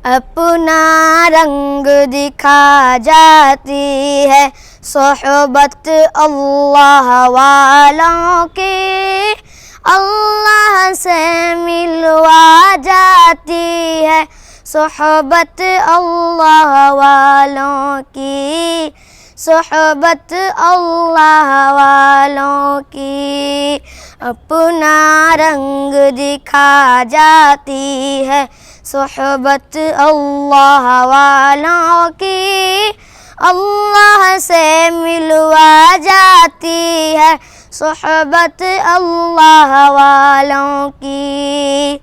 اپنا رنگ دکھا جاتی ہے صحبت اللہ والوں کی، اللہ سے ملوا جاتی ہے صحبت اللہ والوں کی، صحبت اللہ والوں کی۔ اپنا رنگ دکھا جاتی ہے صحبت اللہ والوں کی، اللہ سے ملوا جاتی ہے صحبت اللہ والوں کی۔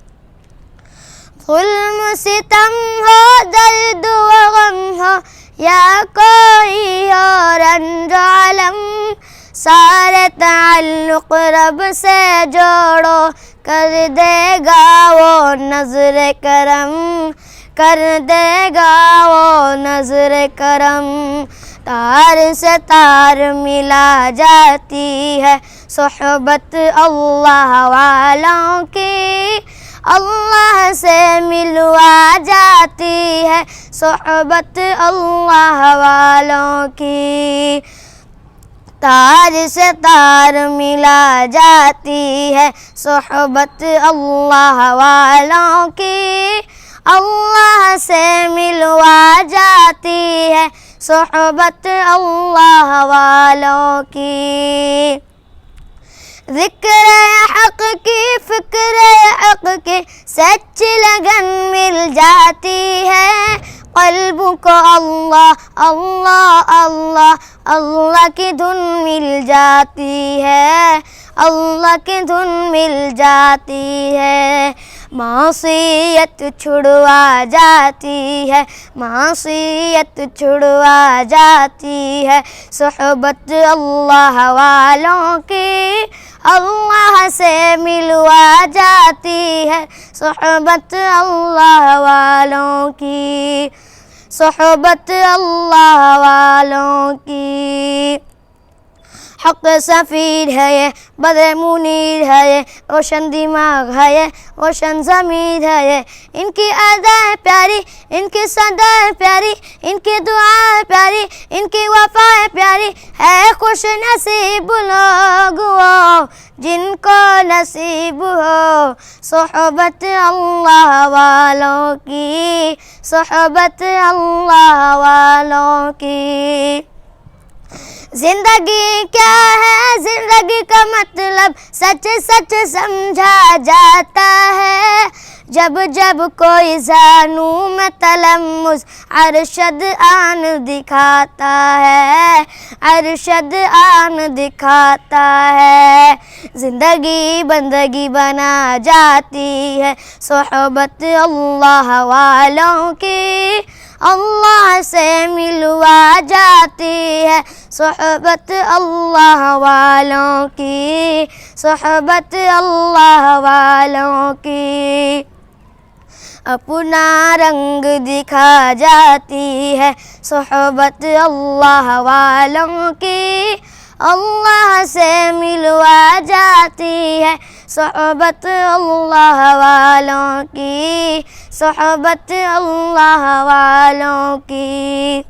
ظلم ستم ہو، درد و غم ہو، یا کوئی اور رنج و علم، سارے تعلق رب سے جوڑو، کر دے گا وہ نظر کرم، کر دے گا وہ نظر کرم۔ تار سے تار ملا جاتی ہے صحبت اللہ والوں کی، اللہ سے ملوا جاتی ہے صحبت اللہ والوں کی۔ تار سے تار ملا جاتی ہے صحبت اللہ والوں کی، اللہ سے ملوا جاتی ہے صحبت اللہ والوں کی۔ ذکر حق کی، فکر حق کی سچی لگن مل جاتی ہے قلب کو، اللہ اللہ اللہ اللہ کی دھن مل جاتی ہے، اللہ کی دھن مل جاتی ہے۔ معصیت چھڑوا جاتی ہے، معصیت چھڑوا جاتی ہے صحبت اللہ والوں کی، اللہ سے ملوا جاتی ہے صحبت اللہ والوں کی، صحبت اللہ والوں کی۔ حق سفیر ہے یہ، بدر منیر ہے یہ، روشن دماغ ہے یہ، روشن ضمیر ہے یہ، ان کی ادائیں پیاری، ان کی صدائیں پیاری، ان کی دعائیں پیاری، ان کی وفائیں پیاری، ہے خوش نصیب لوگ وہ جن کو نصیب ہو صحبت اللہ والوں کی، صحبت اللہ والوں کی۔ زندگی کیا ہے، زندگی کا مطلب سچ سچ سمجھا جاتا ہے جب جب کوئی زانو میں تلمس ارشد آن دکھاتا ہے، ارشد آن دکھاتا ہے۔ زندگی بندگی بنا جاتی ہے صحبت اللہ والوں کی، اللہ سے ملوا جاتی ہے صحبت اللہ والوں کی، صحبت اللہ والوں کی۔ اپنا رنگ دکھا جاتی ہے صحبت اللہ والوں کی، اللہ سے ملوا جاتی ہے صحبت اللہ والوں کی، صحبت اللہ والوں کی۔